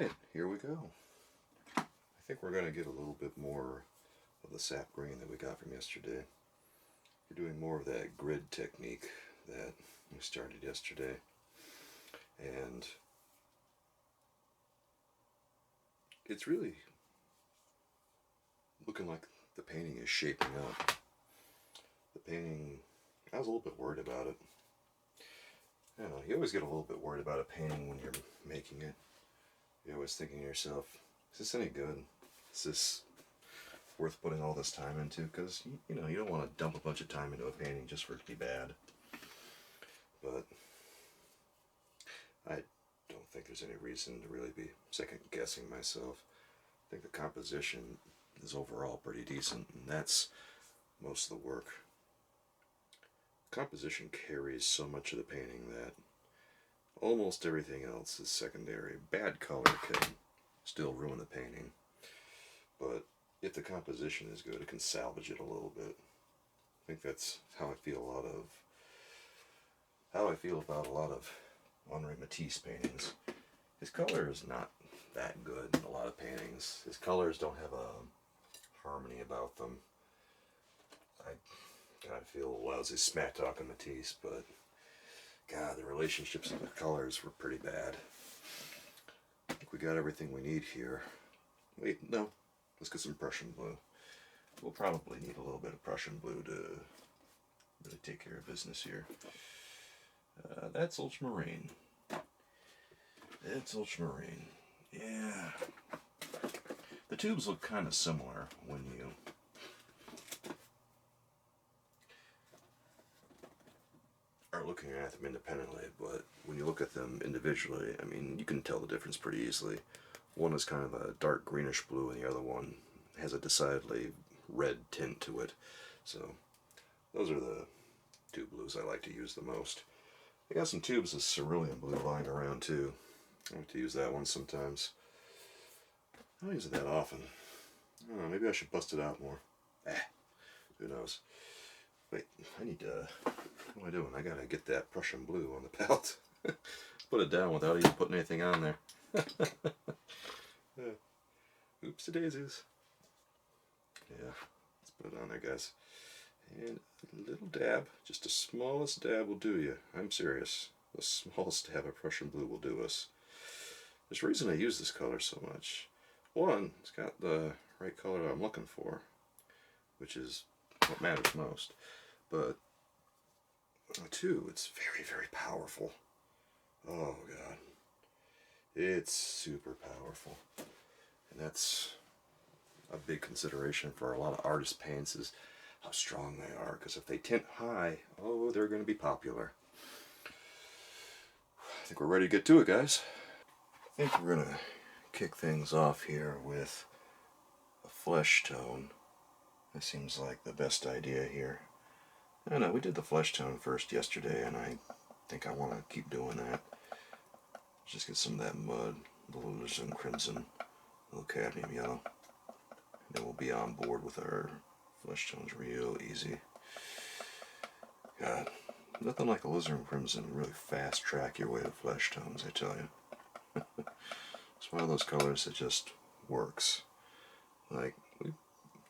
Alright, here we go. I think we're going to get a little bit more of the sap green that we got from yesterday. We're doing more of that grid technique that we started yesterday. And it's really looking like the painting is shaping up. The painting, I was a little bit worried about it. I don't know, you always get a little bit worried about a painting when you're making it. You're always thinking to yourself, is this any good? Is this worth putting all this time into? Because, you know, you don't want to dump a bunch of time into a painting just for it to be bad. But I don't think there's any reason to really be second guessing myself. I think the composition is overall pretty decent, and that's most of the work. Composition carries so much of the painting that almost everything else is secondary. Bad color can still ruin the painting, but if the composition is good, it can salvage it a little bit. I think that's how I feel about a lot of Henri Matisse paintings. His color is not that good in a lot of paintings. His colors don't have a harmony about them. I kind of feel lousy smack talking Matisse, but God, the relationships of the colors were pretty bad. I think we got everything we need here. Wait, no. Let's get some Prussian blue. We'll probably need a little bit of Prussian blue to really take care of business here. That's ultramarine. It's ultramarine. Yeah. The tubes look kind of similar when you are looking at them independently, but when you look at them individually, I mean, you can tell the difference pretty easily. One is kind of a dark greenish blue, and the other one has a decidedly red tint to it. So those are the two blues I like to use the most. I got some tubes of cerulean blue lying around too. I like to use that one sometimes. I don't use it that often. I don't know, maybe I should bust it out more. Who knows. Wait, I need to... What am I doing? I gotta get that Prussian blue on the palette. Put it down without even putting anything on there. Oopsie daisies. Yeah, let's put it on there, guys. And a little dab, just the smallest dab will do you. I'm serious. The smallest dab of Prussian blue will do us. There's a reason I use this color so much. One, it's got the right color I'm looking for, which is what matters most. But two, it's very, very powerful. Oh God, it's super powerful, and that's a big consideration for a lot of artist paints is how strong they are. Because if they tint high, oh, they're going to be popular. I think we're ready to get to it, guys. I think we're going to kick things off here with a flesh tone. That seems like the best idea here. I know we did the flesh tone first yesterday, and I think I want to keep doing that. Just get some of that mud, a little alizarin crimson, a little cadmium yellow. And then we'll be on board with our flesh tones real easy. God, nothing like alizarin crimson to really fast track your way to flesh tones, I tell you. It's one of those colors that just works. Like, we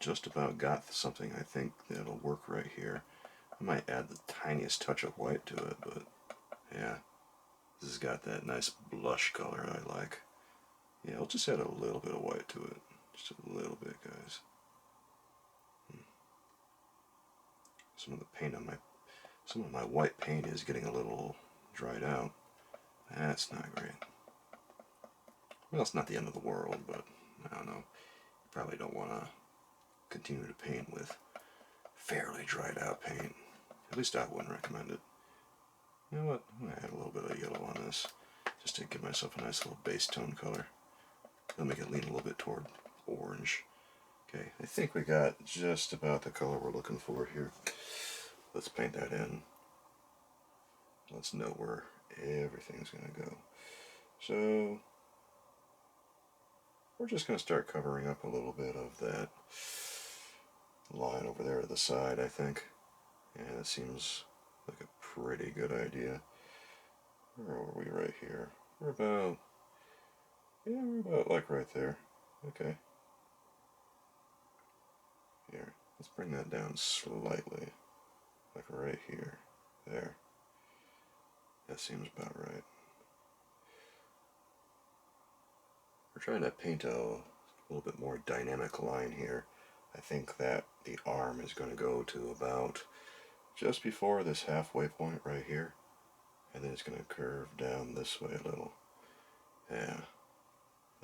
just about got something I think that'll work right here. I might add the tiniest touch of white to it, but yeah, this has got that nice blush color I like. Yeah, I'll just add a little bit of white to it. Just a little bit, guys. Some of my white paint is getting a little dried out. That's not great. Well, it's not the end of the world, but I don't know. You probably don't want to continue to paint with fairly dried out paint. At least I wouldn't recommend it. You know what? I'm going to add a little bit of yellow on this, just to give myself a nice little base tone color. That'll make it lean a little bit toward orange. Okay, I think we got just about the color we're looking for here. Let's paint that in. Let's know where everything's going to go. So, we're just going to start covering up a little bit of that line over there to the side, I think. Yeah, that seems like a pretty good idea. Where are we right here? We're about Yeah, we're about like right there. Okay. Here, let's bring that down slightly. Like right here. There. That seems about right. We're trying to paint a little bit more dynamic line here. I think that the arm is going to go to about just before this halfway point right here. And then it's going to curve down this way a little. Yeah,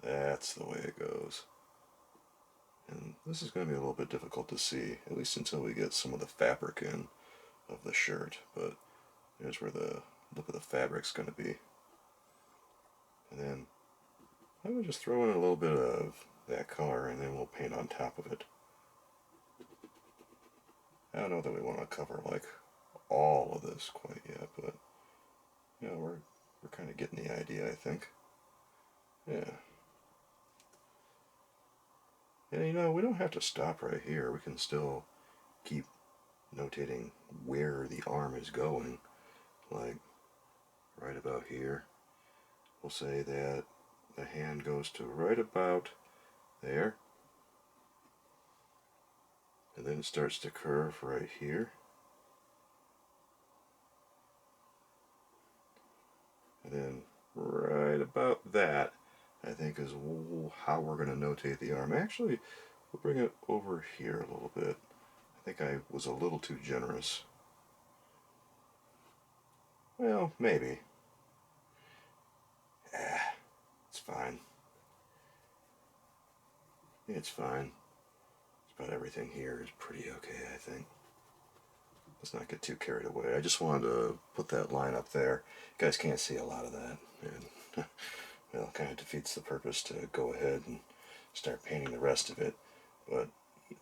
that's the way it goes. And this is going to be a little bit difficult to see, at least until we get some of the fabric in of the shirt. But there's where the look of the fabric's going to be. And then I would just throw in a little bit of that color and then we'll paint on top of it. I don't know that we want to cover like all of this quite yet, but you know, we're kind of getting the idea, I think. Yeah. And you know, we don't have to stop right here. We can still keep notating where the arm is going. Like right about here. We'll say that the hand goes to right about there. And then it starts to curve right here. And then right about that, I think, is how we're going to notate the arm. Actually, we'll bring it over here a little bit. I think I was a little too generous. Well, maybe. It's fine. It's fine. Just about everything here is pretty okay, I think. Let's not get too carried away. I just wanted to put that line up there. You guys can't see a lot of that. And, well, it kind of defeats the purpose to go ahead and start painting the rest of it. But,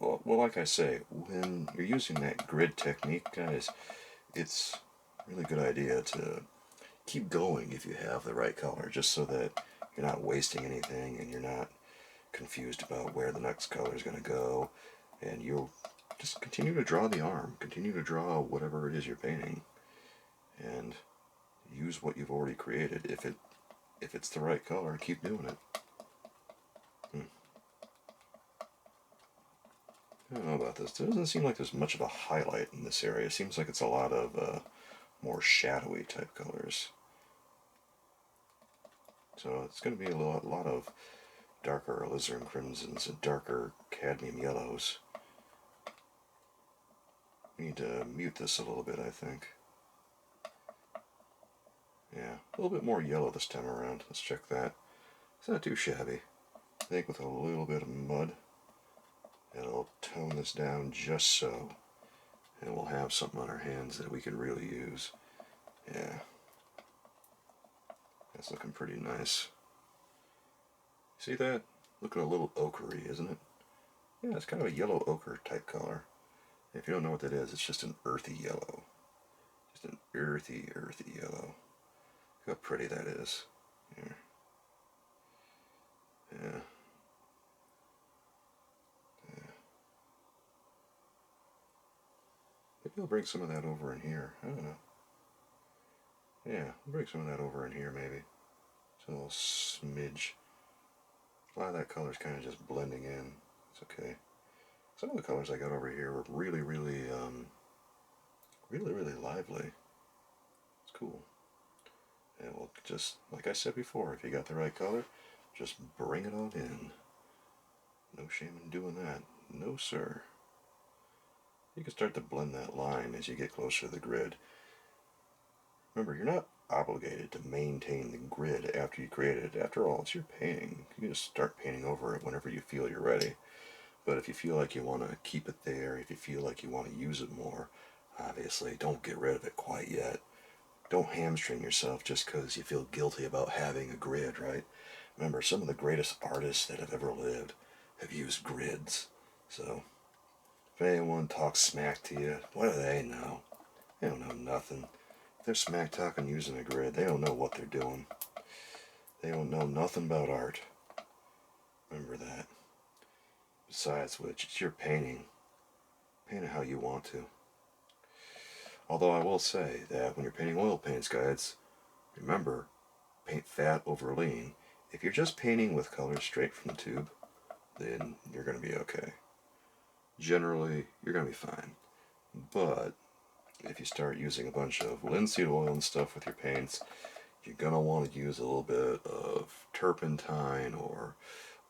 well, like I say, when you're using that grid technique, guys, it's a really good idea to keep going if you have the right color, just so that you're not wasting anything and you're not confused about where the next color is going to go. And you'll just continue to draw the arm, continue to draw whatever it is you're painting, and use what you've already created. If it's the right color, keep doing it. I don't know about this. It doesn't seem like there's much of a highlight in this area. It seems like it's a lot of more shadowy type colors. So it's going to be a lot of darker alizarin crimsons and darker cadmium yellows. We need to mute this a little bit, I think. Yeah, a little bit more yellow this time around. Let's check that. It's not too shabby. I think with a little bit of mud, it'll tone this down just so. And we'll have something on our hands that we can really use. Yeah. That's looking pretty nice. See that? Looking a little ochre-y, isn't it? Yeah, it's kind of a yellow ochre type color. If you don't know what that is, it's just an earthy yellow. Just an earthy yellow. Look how pretty that is. Here. Yeah. Maybe I'll bring some of that over in here. I don't know. Yeah, I'll bring some of that over in here maybe. Just a little smidge. A lot of that color's kind of just blending in. It's okay. Some of the colors I got over here were really lively. It's cool. And we'll just, like I said before, if you got the right color, just bring it on in. No shame in doing that. No, sir. You can start to blend that line as you get closer to the grid. Remember, you're not obligated to maintain the grid after you create it. After all, it's your painting. You can just start painting over it whenever you feel you're ready. But if you feel like you want to keep it there, if you feel like you want to use it more, obviously don't get rid of it quite yet. Don't hamstring yourself just because you feel guilty about having a grid, right? Remember, some of the greatest artists that have ever lived have used grids. So, if anyone talks smack to you, what do they know? They don't know nothing. If they're smack talking using a grid, they don't know what they're doing. They don't know nothing about art. Remember that. Besides which, it's your painting. Paint it how you want to. Although I will say that when you're painting oil paints, guys, remember, paint fat over lean. If you're just painting with colors straight from the tube, then you're going to be okay. Generally, you're going to be fine. But if you start using a bunch of linseed oil and stuff with your paints, you're going to want to use a little bit of turpentine or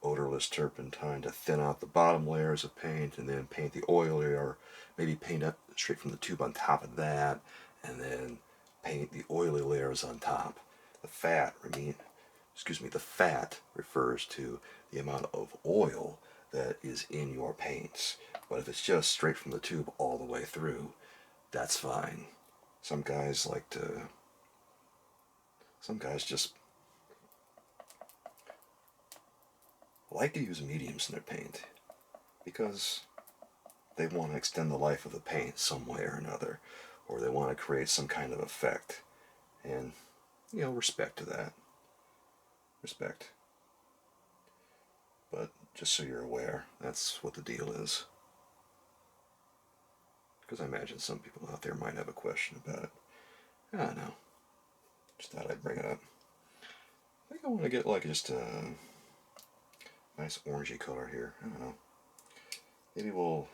odorless turpentine to thin out the bottom layers of paint, and then paint the oil layer, maybe paint up straight from the tube on top of that, and then paint the oily layers on top. The fat, the fat refers to the amount of oil that is in your paints. But if it's just straight from the tube all the way through, that's fine. Some guys just like to use mediums in their paint because they want to extend the life of the paint some way or another, or they want to create some kind of effect. And, respect to that. Respect. But just so you're aware, that's what the deal is. Because I imagine some people out there might have a question about it. I don't know. Just thought I'd bring it up. I think I want to get just a nice orangey color here. I don't know. Maybe we'll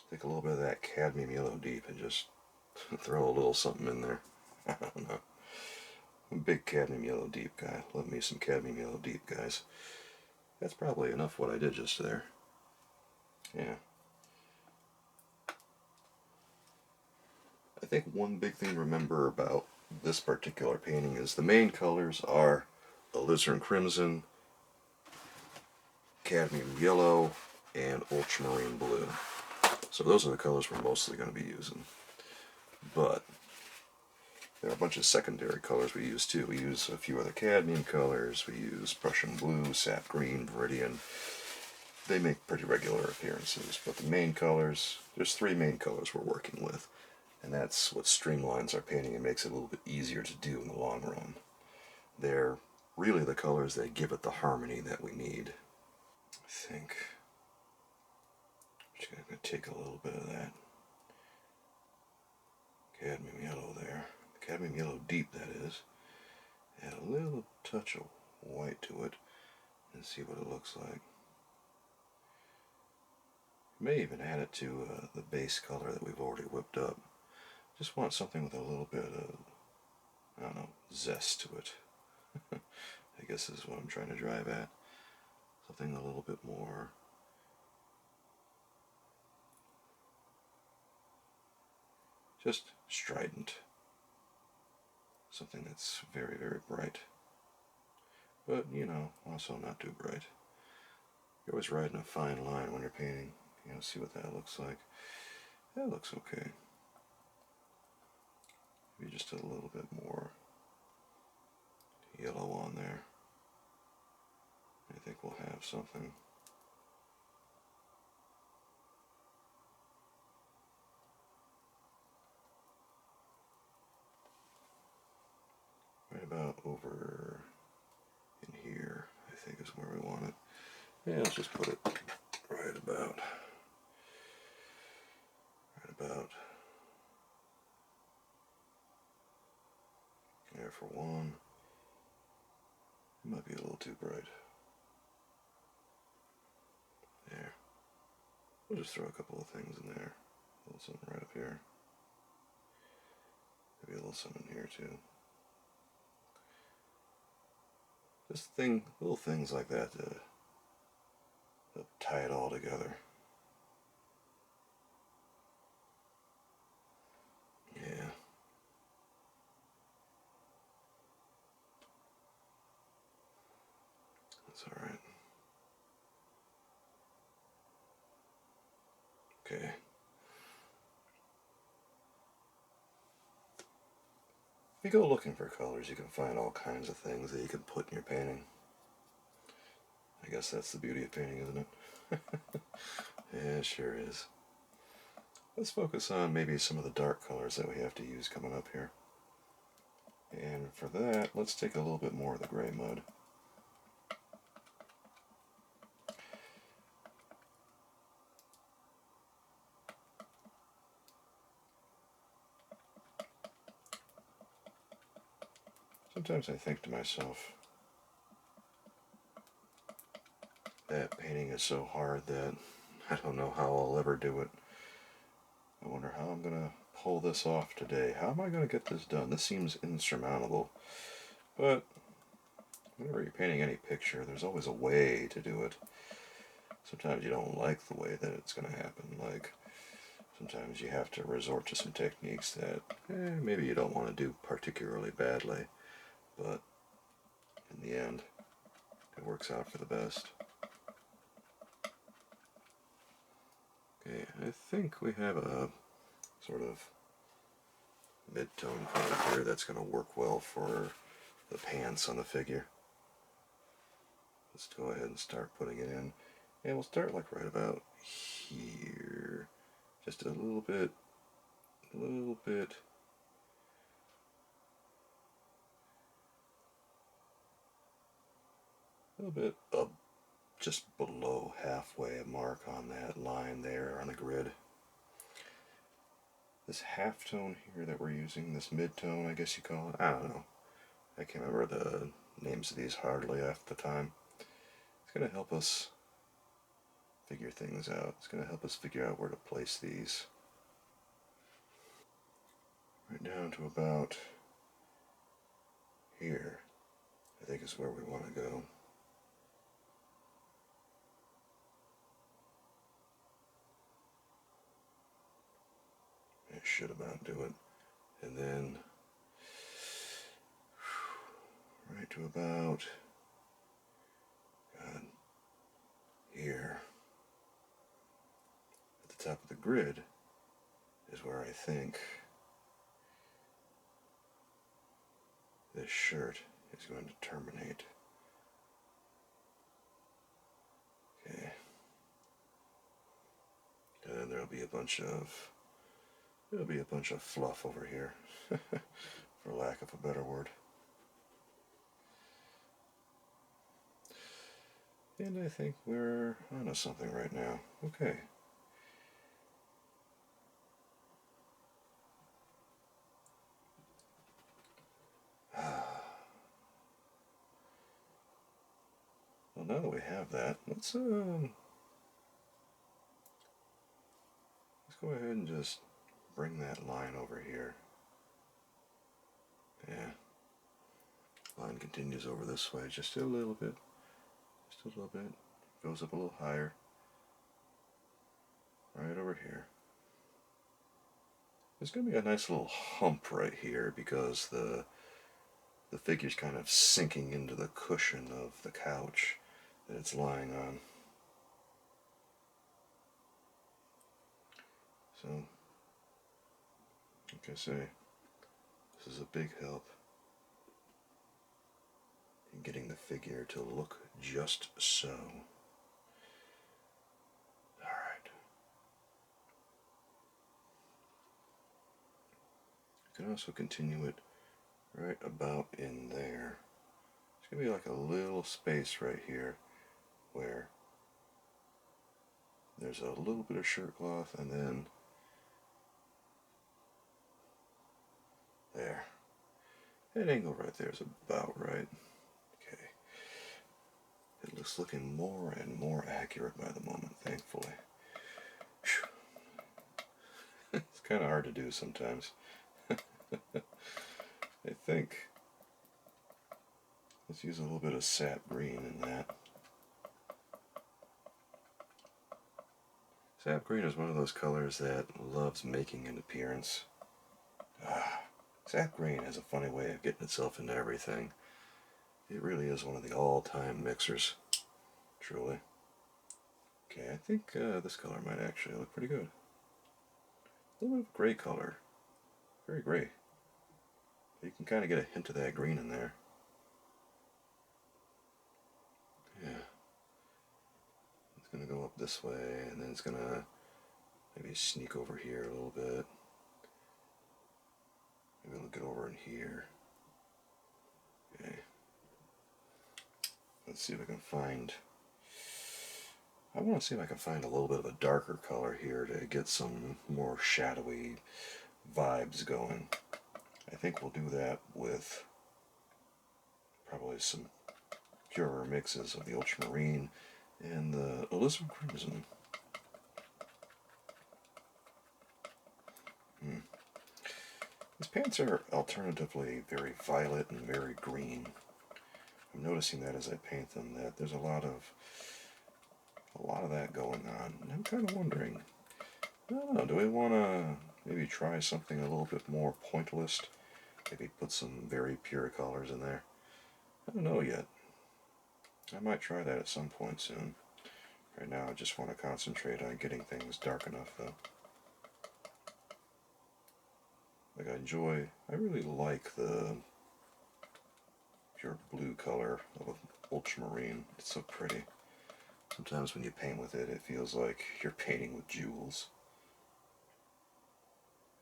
take a little bit of that cadmium yellow deep and just throw a little something in there. I don't know. I'm a big cadmium yellow deep guy. Love me some cadmium yellow deep, guys. That's probably enough what I did just there. Yeah. I think one big thing to remember about this particular painting is the main colors are alizarin crimson, cadmium yellow, and ultramarine blue. So those are the colors we're mostly going to be using. But there are a bunch of secondary colors we use too. We use a few other cadmium colors. We use Prussian blue, sap green, viridian. They make pretty regular appearances. But the main colors, there's 3 main colors we're working with. And that's what streamlines our painting and makes it a little bit easier to do in the long run. They're really the colors that give it the harmony that we need. I think I'm just going to take a little bit of that cadmium yellow there. Cadmium yellow deep, that is. Add a little touch of white to it and see what it looks like. May even add it to the base color that we've already whipped up. Just want something with a little bit of, I don't know, zest to it. I guess this is what I'm trying to drive at. Something a little bit more just strident. Something that's very, very bright. But, also not too bright. You're always riding a fine line when you're painting. See what that looks like. That looks okay. Maybe just a little bit more yellow on there. I think we'll have something. Right about over in here, I think is where we want it. Yeah, let's just put it right about there for one. It might be a little too bright. There. We'll just throw a couple of things in there. A little something right up here. Maybe a little something here too. Just little things like that to help tie it all together. Yeah. That's alright. Okay. If you go looking for colors, you can find all kinds of things that you can put in your painting. I guess that's the beauty of painting, isn't it? Yeah, it sure is. Let's focus on maybe some of the dark colors that we have to use coming up here. And for that, let's take a little bit more of the gray mud. Sometimes I think to myself, That painting is so hard that I don't know how I'll ever do it. I wonder how I'm going to pull this off today. How am I going to get this done? This seems insurmountable. But whenever you're painting any picture, there's always a way to do it. Sometimes you don't like the way that it's going to happen. Like, sometimes you have to resort to some techniques that maybe you don't want to do particularly badly. But in the end, it works out for the best. Okay, I think we have a sort of mid-tone color here that's going to work well for the pants on the figure. Let's go ahead and start putting it in. And we'll start like right about here. Just a little bit, a little bit. A little bit up, just below halfway a mark on that line there on the grid. This halftone here that we're using, this mid-tone I guess you call it, I don't know. I can't remember the names of these hardly off the time. It's going to help us figure things out. It's going to help us figure out where to place these. Right down to about here, I think is where we want to go. It should about do it. And then right to about here at the top of the grid is where I think this shirt is going to terminate. Okay. And then there'll be a bunch of fluff over here, for lack of a better word. And I think we're onto something right now. Okay. Well, now that we have that, let's go ahead and just bring that line over here. Yeah. Line continues over this way just a little bit. Just a little bit. Goes up a little higher. Right over here. There's going to be a nice little hump right here because the figure's kind of sinking into the cushion of the couch that it's lying on. So, like I say, this is a big help in getting the figure to look just so. Alright. You can also continue it right about in there. There's going to be like a little space right here where there's a little bit of shirt cloth and then there. That angle right there is about right. Okay. It looks looking more and more accurate by the moment, thankfully. It's kind of hard to do sometimes. I think let's use a little bit of Sap Green in that. Sap Green is one of those colors that loves making an appearance. Sap Green has a funny way of getting itself into everything. It really is one of the all-time mixers, truly. Okay, I think this color might actually look pretty good. A little bit of gray color. Very gray. You can kind of get a hint of that green in there. Yeah. It's going to go up this way, and then it's going to maybe sneak over here a little bit. Maybe we'll get over in here. Okay. Let's see if I can find... I want to see if I can find a little bit of a darker color here to get some more shadowy vibes going. I think we'll do that with probably some purer mixes of the ultramarine and the alizarin crimson. These paints are alternatively very violet and very green. I'm noticing that as I paint them, that there's a lot of that going on. And I'm kind of wondering, I don't know, do we want to maybe try something a little bit more pointillist? Maybe put some very pure colors in there. I don't know yet. I might try that at some point soon. Right now I just want to concentrate on getting things dark enough though. Like I really like the pure blue color of ultramarine. It's so pretty. Sometimes when you paint with it, it feels like you're painting with jewels.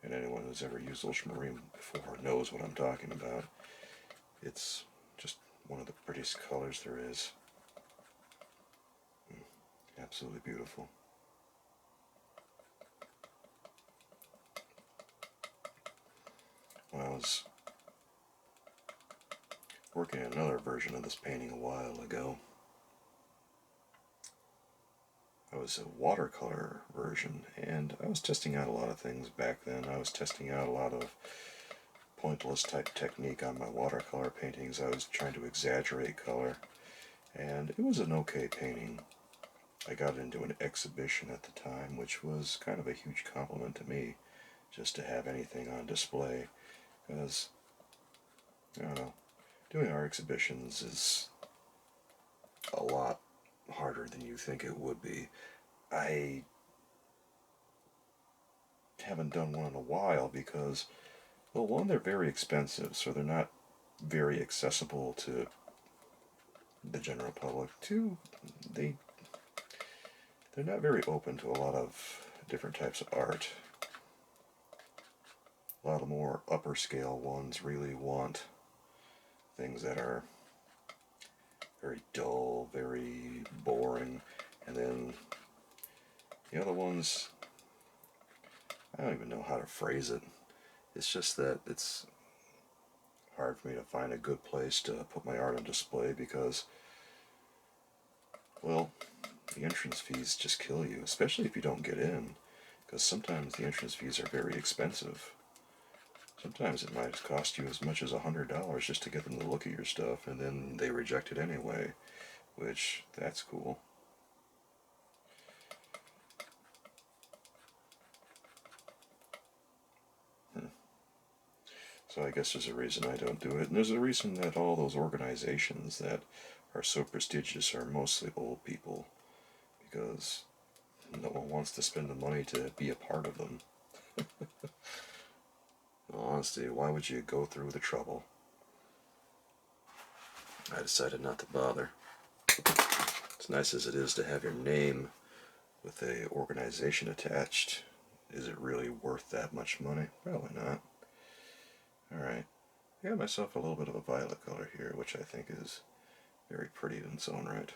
And anyone who's ever used ultramarine before knows what I'm talking about. It's just one of the prettiest colors there is. Absolutely beautiful. When I was working on another version of this painting a while ago, I was a watercolor version, and I was testing out a lot of things back then. I was testing out a lot of pointillist type technique on my watercolor paintings. I was trying to exaggerate color, and it was an okay painting. I got into an exhibition at the time, which was kind of a huge compliment to me, just to have anything on display, because, I don't know, doing art exhibitions is a lot harder than you think it would be. I haven't done one in a while because, well, one, they're very expensive, so they're not very accessible to the general public. Two, they're not very open to a lot of different types of art. A lot of the more upper scale ones really want things that are very dull, very boring, and then the other ones, I don't even know how to phrase it. It's just that it's hard for me to find a good place to put my art on display because, well, the entrance fees just kill you, especially if you don't get in, because sometimes the entrance fees are very expensive. Sometimes it might cost you as much as $100 just to get them to look at your stuff, and then they reject it anyway, which, that's cool. So I guess there's a reason I don't do it, and there's a reason that all those organizations that are so prestigious are mostly old people, because no one wants to spend the money to be a part of them. In all honesty, why would you go through the trouble? I decided not to bother. As nice as it is to have your name with a organization attached, is it really worth that much money? Probably not. Alright, I got myself a little bit of a violet color here, which I think is very pretty in its own right.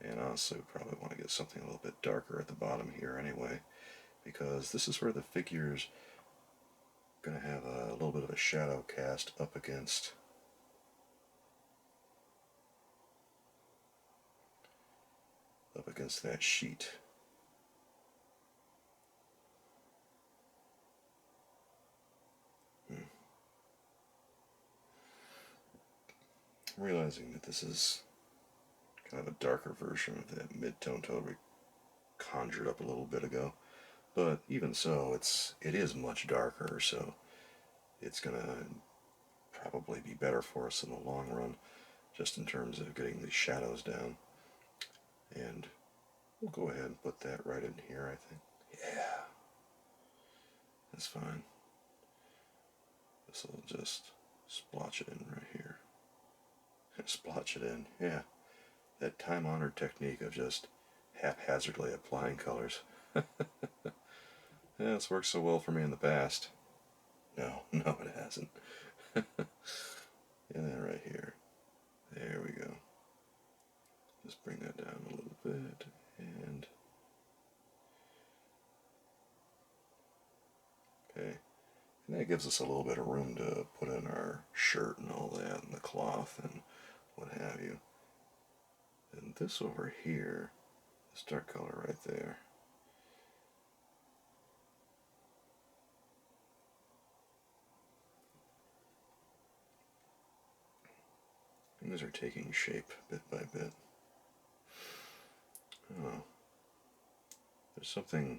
And honestly, we probably want to get something a little bit darker at the bottom here anyway, because this is where the figure's going to have a little bit of a shadow cast up against that sheet. I'm realizing that this is kind of a darker version of that mid-tone tone we conjured up a little bit ago. But even so, it is much darker, so it's going to probably be better for us in the long run, just in terms of getting the shadows down. And we'll go ahead and put that right in here, I think. Yeah, that's fine. This will just splotch it in right here. Splotch it in, yeah. That time-honored technique of just haphazardly applying colors. Yeah, it's worked so well for me in the past. No, no it hasn't. And then right here. There we go. Just bring that down a little bit, and okay. And that gives us a little bit of room to put in our shirt and all that, and the cloth and what have you. And this over here, this dark color right there. Things are taking shape bit by bit. Oh, there's something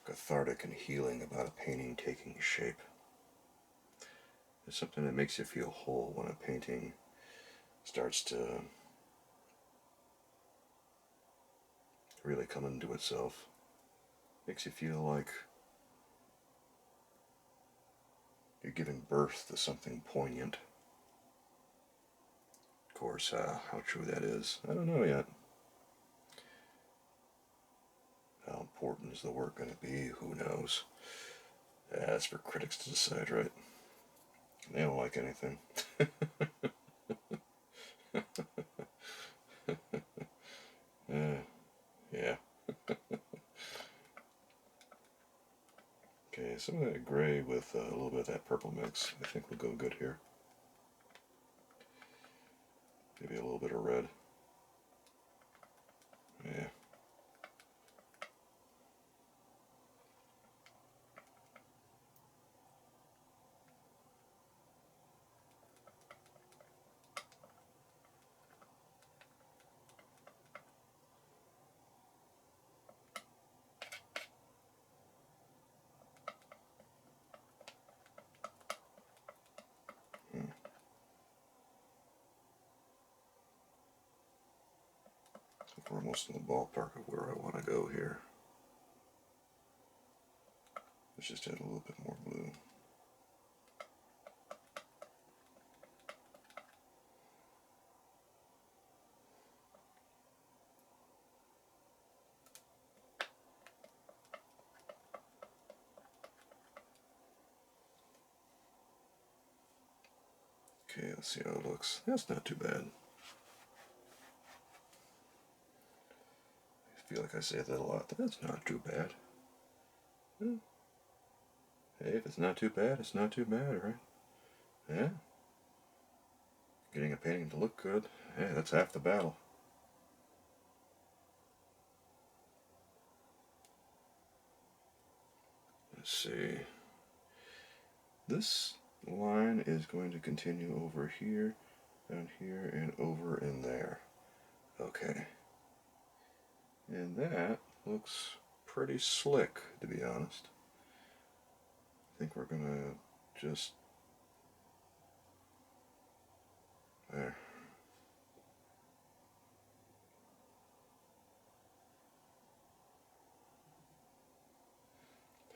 cathartic and healing about a painting taking shape. There's something that makes you feel whole when a painting starts to really come into itself. Makes you feel like you're giving birth to something poignant. Of course, how true that is, I don't know yet. How important is the work going to be? Who knows? That's for critics to decide, right? They don't like anything. Yeah. Okay, some of that gray with a little bit of that purple mix, I think will go good here. Maybe a little bit of red. Yeah. We're almost in the ballpark of where I want to go here. Let's just add a little bit more blue. Okay, let's see how it looks. That's not too bad. I feel like I say that a lot, but that's not too bad. Well, hey, if it's not too bad, it's not too bad, right? Yeah. Getting a painting to look good, hey, that's half the battle. Let's see. This line is going to continue over here, down here, and over in there. Okay. And that looks pretty slick, to be honest. I think we're gonna just... there.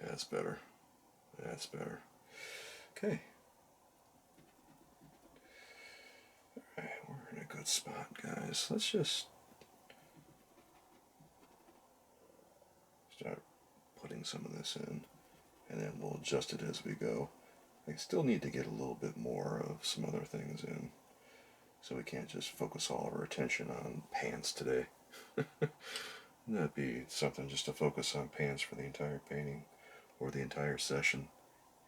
That's better. That's better. Okay. Alright, we're in a good spot, guys. Let's just start putting some of this in, and then we'll adjust it as we go. I still need to get a little bit more of some other things in, so we can't just focus all of our attention on pants today. That'd be something just to focus on pants for the entire painting, or the entire session.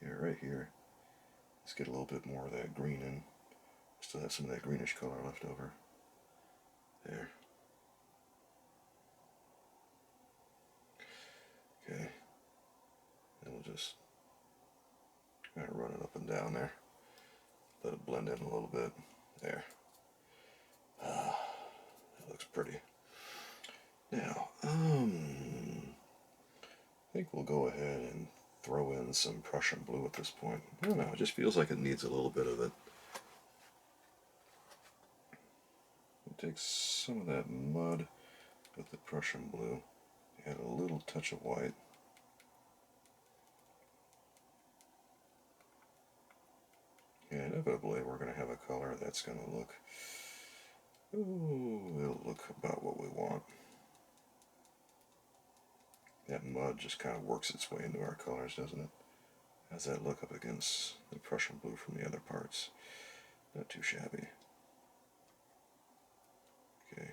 Yeah, right here. Let's get a little bit more of that green in. Still have some of that greenish color left over. There. Okay. And we'll just kind of run it up and down there. Let it blend in a little bit. There. That looks pretty. Now, I think we'll go ahead and throw in some Prussian blue at this point. I don't know, it just feels like it needs a little bit of it. We'll take some of that mud with the Prussian blue, add a little touch of white. And inevitably we're going to have a color that's going to look, ooh, it'll look about what we want. That mud just kind of works its way into our colors, doesn't it? How's that look up against the Prussian blue from the other parts? Not too shabby. Okay.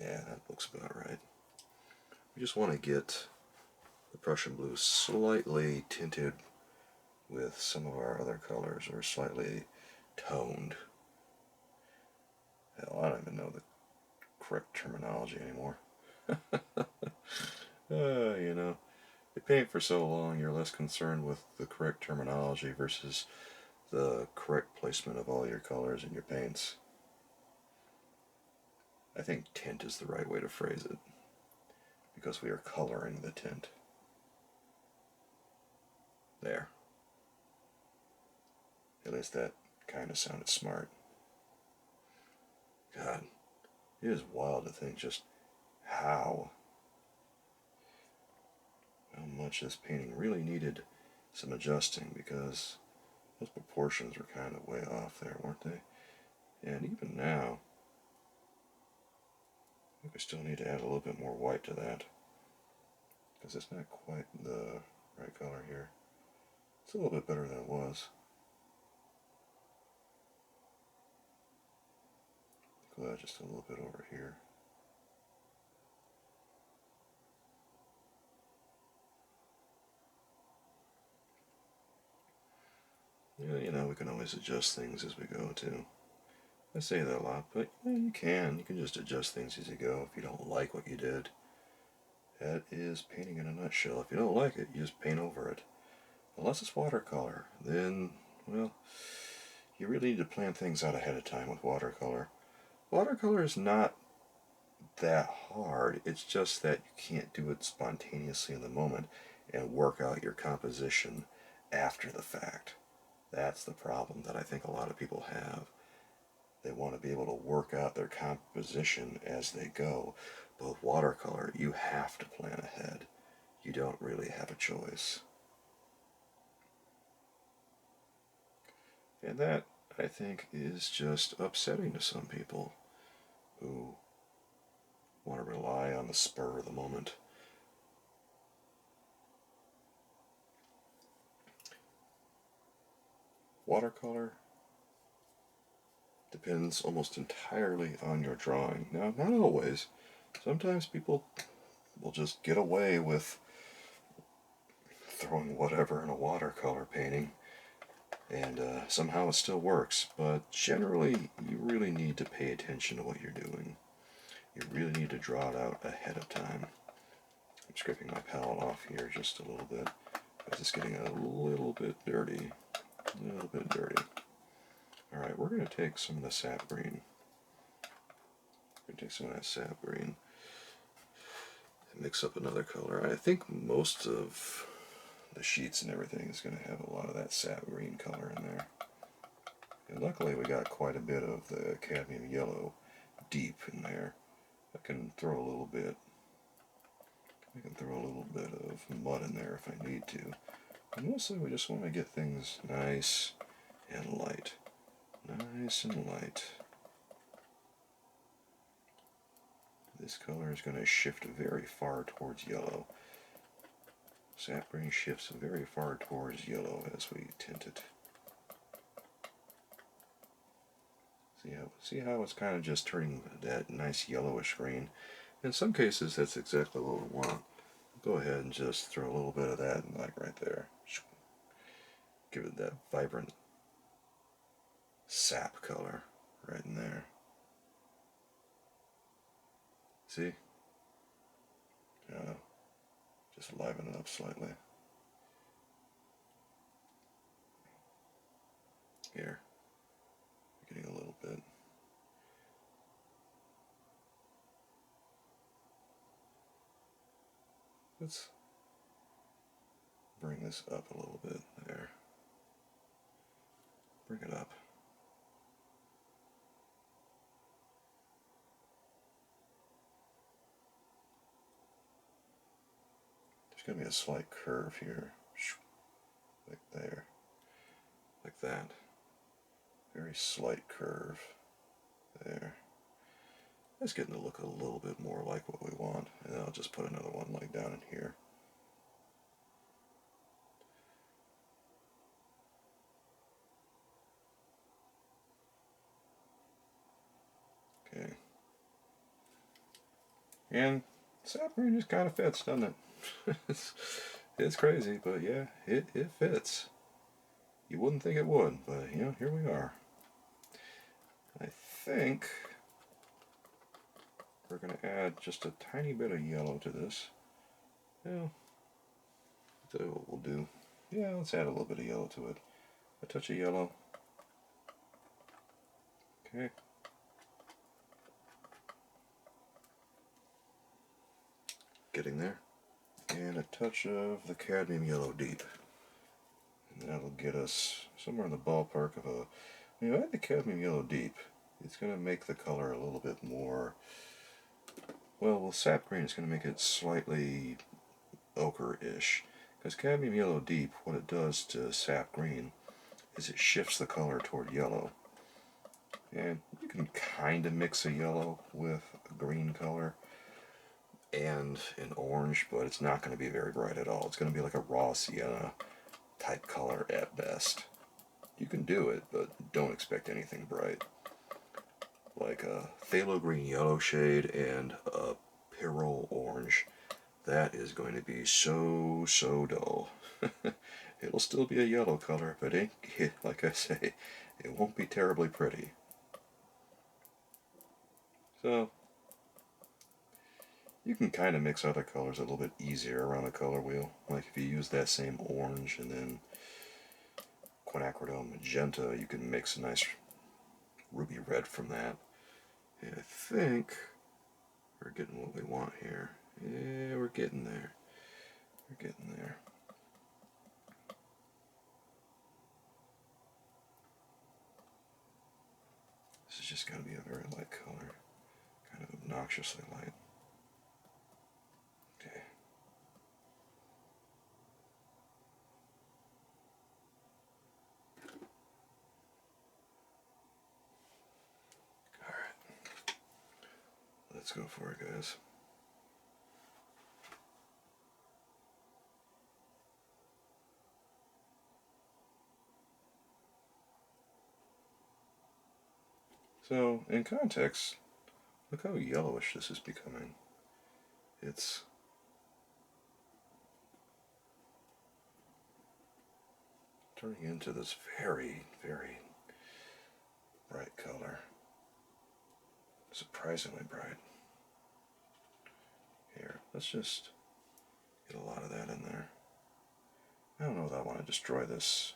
Yeah, that looks about right. We just want to get the Prussian blue slightly tinted with some of our other colors or slightly toned. Hell, I don't even know the correct terminology anymore. You know, you paint for so long, you're less concerned with the correct terminology versus the correct placement of all your colors in your paints. I think tint is the right way to phrase it, because we are coloring the tint. There. At least that kind of sounded smart. God, it is wild to think just how much this painting really needed some adjusting, because those proportions were kind of way off there, weren't they? And even now, I think we still need to add a little bit more white to that, because it's not quite the right color here. It's a little bit better than it was. Go ahead just a little bit over here. Yeah, you know, we can always adjust things as we go too. I say that a lot, but yeah, you can. You can just adjust things as you go if you don't like what you did. That is painting in a nutshell. If you don't like it, you just paint over it. Unless it's watercolor, then, well, you really need to plan things out ahead of time with watercolor. Watercolor is not that hard. It's just that you can't do it spontaneously in the moment and work out your composition after the fact. That's the problem that I think a lot of people have. They want to be able to work out their composition as they go. But with watercolor, you have to plan ahead. You don't really have a choice. And that, I think, is just upsetting to some people who want to rely on the spur of the moment. Watercolor depends almost entirely on your drawing. Now, not always. Sometimes people will just get away with throwing whatever in a watercolor painting, and somehow it still works. But generally, you really need to pay attention to what you're doing. You really need to draw it out ahead of time. I'm scraping my palette off here just a little bit, because it's getting a little bit dirty. A little bit dirty. Alright, we're going to take some of the Sap Green. We're going to take some of that Sap Green and mix up another color. I think most of the sheets and everything is going to have a lot of that Sap Green color in there. And luckily we got quite a bit of the cadmium yellow deep in there. I can throw a little bit. I can throw a little bit of mud in there if I need to. And mostly we just want to get things nice and light. Nice and light. This color is going to shift very far towards yellow. Sap Green shifts very far towards yellow as we tint it. See how it's kind of just turning that nice yellowish green. In some cases, that's exactly what we want. Go ahead and just throw a little bit of that, like right there. Give it that vibrant sap color right in there. See? Just liven it up slightly. Here. Getting a little bit. Let's bring this up a little bit there. Bring it up. There's going to be a slight curve here. Like there. Like that. Very slight curve. There. It's getting to look a little bit more like what we want. And I'll just put another one like down in here. Okay. And Sap Green just kind of fits, doesn't it? It's crazy, but yeah, it fits. You wouldn't think it would, but you know, here we are. I think we're going to add just a tiny bit of yellow to this. Yeah, that's what we'll do. Yeah, let's add a little bit of yellow to it. A touch of yellow. Okay. Getting there. And a touch of the cadmium yellow deep. And that'll get us somewhere in the ballpark of a... When you add the cadmium yellow deep, it's going to make the color a little bit more... Well, with Sap Green, it's going to make it slightly ochre-ish. Because cadmium yellow deep, what it does to Sap Green is it shifts the color toward yellow. And you can kind of mix a yellow with a green color and an orange, but it's not going to be very bright at all. It's going to be like a raw sienna type color at best. You can do it, but don't expect anything bright. Like a phthalo green yellow shade and a pyrrole orange. That is going to be so dull. It'll still be a yellow color, but like I say, it won't be terribly pretty. So, you can kind of mix other colors a little bit easier around the color wheel. Like if you use that same orange and then quinacridone magenta, you can mix a nice ruby red from that. And I think we're getting what we want here. Yeah, we're getting there. We're getting there. This is just going to be a very light color. Kind of obnoxiously light. Okay. Alright. Let's go for it, guys. So, in context, look how yellowish this is becoming. It's turning into this very bright color. Surprisingly bright. Here, let's just get a lot of that in there. I don't know if I want to destroy this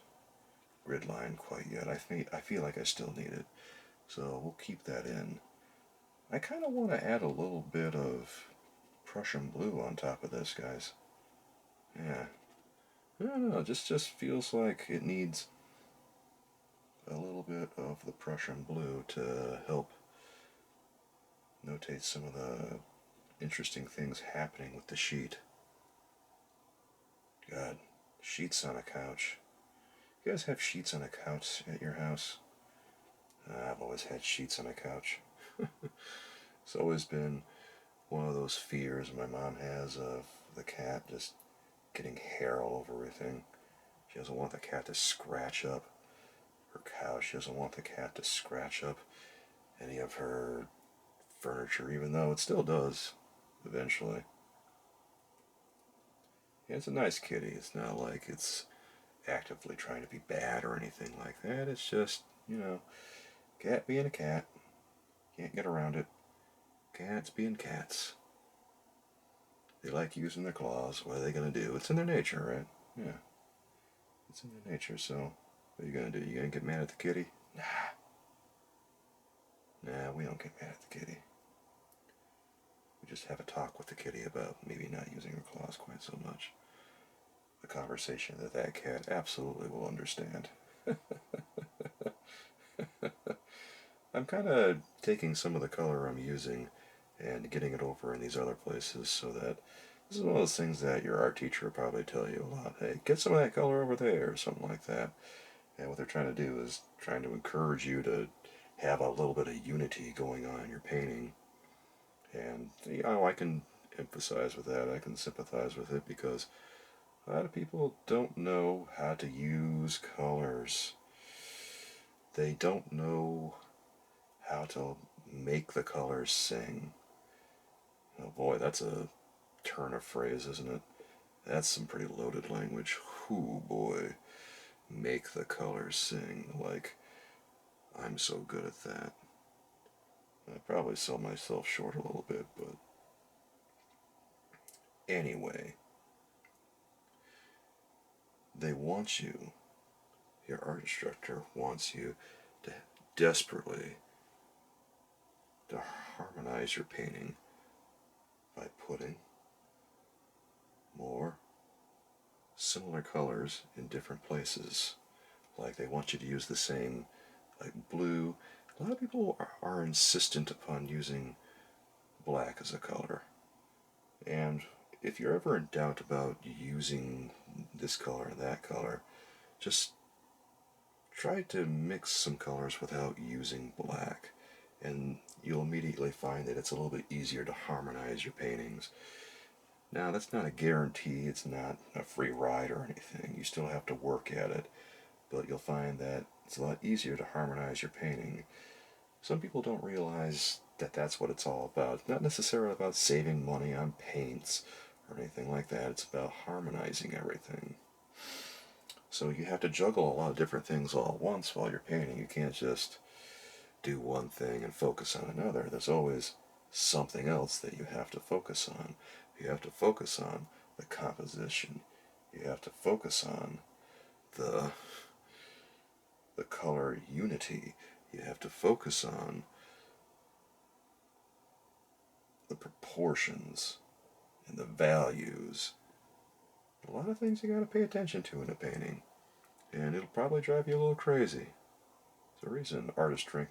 grid line quite yet. I feel like I still need it. So we'll keep that in. I kind of want to add a little bit of Prussian blue on top of this, guys. Yeah. I don't know, it just feels like it needs a little bit of the Prussian blue to help notate some of the interesting things happening with the sheet. God, sheets on a couch. You guys have sheets on a couch at your house? I've always had sheets on a couch. It's always been one of those fears my mom has of the cat just getting hair all over everything. She doesn't want the cat to scratch up her couch. She doesn't want the cat to scratch up any of her furniture, even though it still does eventually. Yeah, it's a nice kitty. It's not like it's actively trying to be bad or anything like that. It's just, you know, cat being a cat. Can't get around it. Cats being cats. They like using their claws. What are they going to do? It's in their nature, right? Yeah. It's in their nature, so what are you going to do? You going to get mad at the kitty? Nah, we don't get mad at the kitty. We just have a talk with the kitty about maybe not using her claws quite so much. A conversation that cat absolutely will understand. I'm kind of taking some of the color I'm using and getting it over in these other places so that this is one of those things that your art teacher will probably tell you a lot. Hey, get some of that color over there or something like that. And what they're trying to do is trying to encourage you to have a little bit of unity going on in your painting. And, you know, I can emphasize with that. I can sympathize with it because a lot of people don't know how to use colors. They don't know how to make the colors sing. Oh boy, that's a turn of phrase, isn't it? That's some pretty loaded language. Ooh boy. make the colors sing. Like, I'm so good at that. I probably sell myself short a little bit, but anyway, they want you, your art instructor wants you to desperately to harmonize your painting by putting more similar colors in different places. Like they want you to use the same, like blue. A lot of people are insistent upon using black as a color. And if you're ever in doubt about using this color and that color, just try to mix some colors without using black. And you'll immediately find that it's a little bit easier to harmonize your paintings. Now, that's not a guarantee, it's not a free ride or anything. You still have to work at it, but you'll find that it's a lot easier to harmonize your painting. Some people don't realize that that's what it's all about. It's not necessarily about saving money on paints or anything like that. It's about harmonizing everything. So you have to juggle a lot of different things all at once while you're painting. You can't just do one thing and focus on another. There's always something else that you have to focus on. You have to focus on the composition. You have to focus on the color unity. You have to focus on the proportions and the values. A lot of things you got to pay attention to in a painting, and it'll probably drive you a little crazy. There's a reason artists drink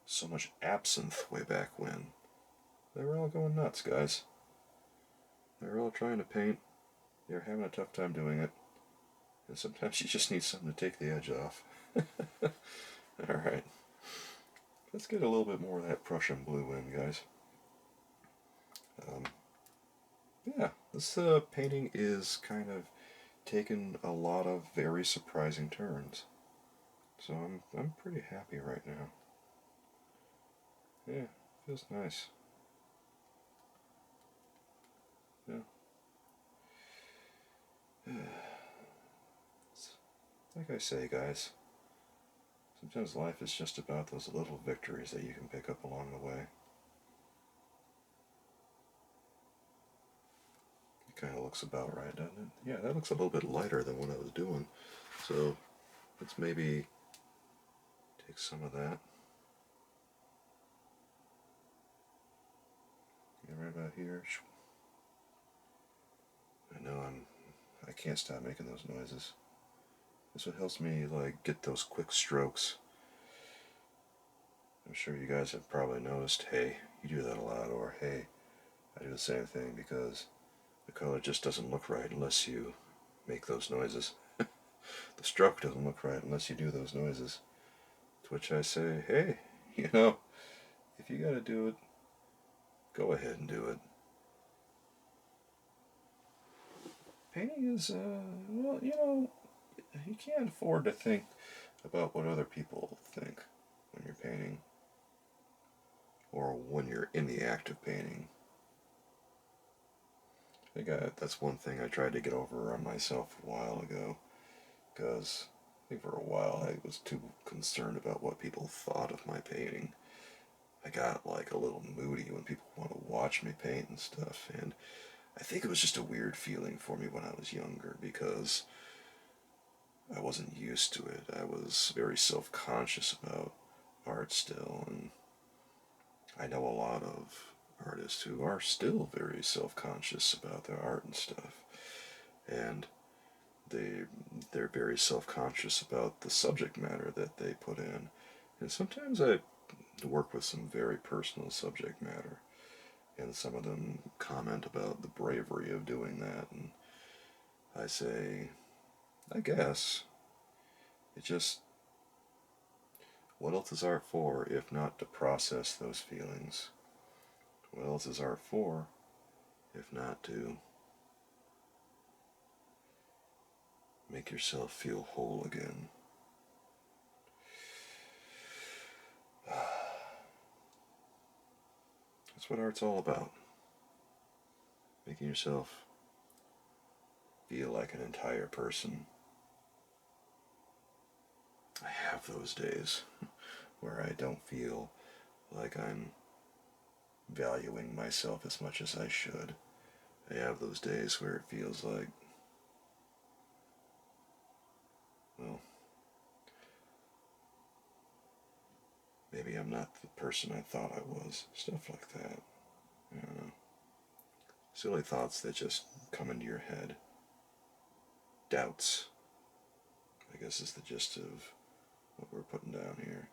so much absinthe way back when. They were all going nuts, guys. They were all trying to paint. They were having a tough time doing it, and sometimes you just need something to take the edge off. Alright, let's get a little bit more of that Prussian blue in, guys. Yeah, this painting is kind of taken a lot of very surprising turns. So I'm pretty happy right now. Yeah, feels nice. Yeah. Like I say, guys, sometimes life is just about those little victories that you can pick up along the way. It kind of looks about right, doesn't it? Yeah, that looks a little bit lighter than what I was doing. So let's maybe take some of that. Yeah, right about here. I know I can't stop making those noises. This what helps me like get those quick strokes. I'm sure you guys have probably noticed, hey, you do that a lot, or hey, I do the same thing because the color just doesn't look right unless you make those noises. The stroke doesn't look right unless you do those noises. To which I say, hey, if you gotta do it, go ahead and do it. Painting is, well, you can't afford to think about what other people think when you're painting or when you're in the act of painting. I think that's one thing I tried to get over on myself a while ago, because I think for a while I was too concerned about what people thought of my painting. I got like a little moody when people want to watch me paint and stuff, and I think it was just a weird feeling for me when I was younger because I wasn't used to it. I was very self-conscious about art still, and I know a lot of artists who are still very self-conscious about their art and stuff, and they're very self-conscious about the subject matter that they put in. And sometimes I work with some very personal subject matter, and some of them comment about the bravery of doing that, and I say, I guess, it just, what else is art for if not to process those feelings? What else is art for if not to make yourself feel whole again? That's what art's all about. Making yourself feel like an entire person. have those days where I don't feel like I'm valuing myself as much as I should. I have those days where it feels like, well, maybe I'm not the person I thought I was. Stuff like that. I don't know. Silly thoughts that just come into your head. Doubts, I guess, is the gist of what we're putting down here.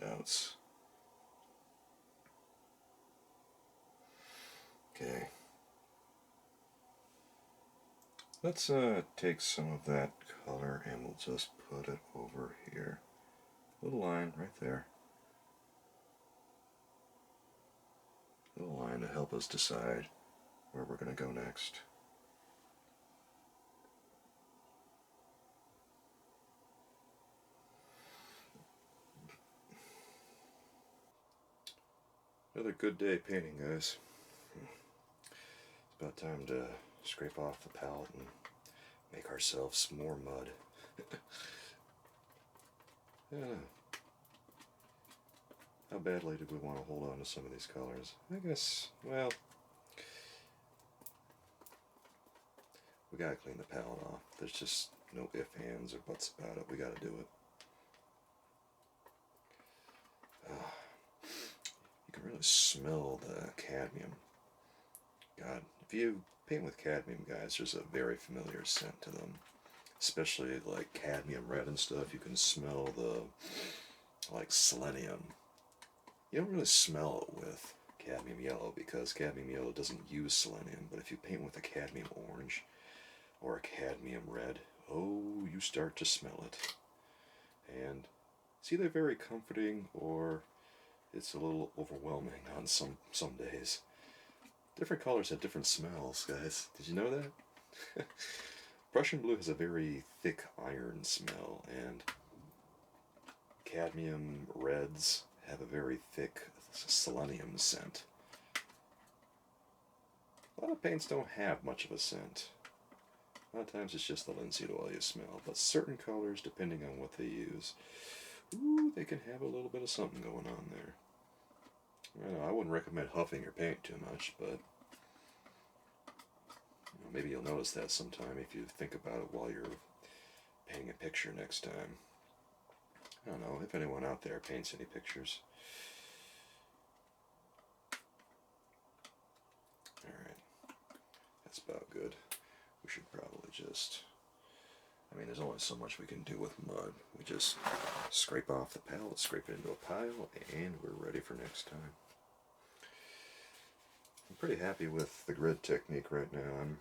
Doubts. Okay. Let's take some of that color and we'll just put it over here. Little line right there. Little line to help us decide where we're going to go next. Another good day painting, guys. It's about time to scrape off the palette and make ourselves more mud. Yeah. How badly do we want to hold on to some of these colors? I guess, well, we gotta clean the palette off. There's just no ifs, ands, or buts about it. We gotta do it. You can really smell the cadmium. God, if you paint with cadmium, guys, there's a very familiar scent to them. Especially like cadmium red and stuff. You can smell the, like, selenium. You don't really smell it with cadmium yellow because cadmium yellow doesn't use selenium. But if you paint with a cadmium orange or a cadmium red, oh, you start to smell it. And it's either very comforting or it's a little overwhelming on some days. Different colors have different smells, guys. Did you know that? Prussian blue has a very thick iron smell, and cadmium reds have a very thick selenium scent. A lot of paints don't have much of a scent. A lot of times it's just the linseed oil you smell, but certain colors, depending on what they use, ooh, they can have a little bit of something going on there. I wouldn't recommend huffing your paint too much, but maybe you'll notice that sometime if you think about it while you're painting a picture next time. I don't know if anyone out there paints any pictures. Alright, that's about good. We should probably just, there's only so much we can do with mud. We just scrape off the palette, scrape it into a pile, and we're ready for next time. I'm pretty happy with the grid technique right now. I'm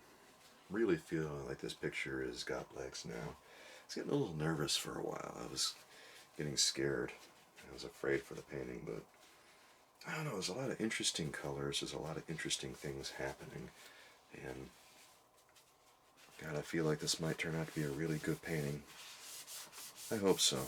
really feeling like this picture has got legs now. I was getting a little nervous for a while. I was getting scared. I was afraid for the painting, but I don't know, there's a lot of interesting colors, there's a lot of interesting things happening, and God, I feel like this might turn out to be a really good painting. I hope so.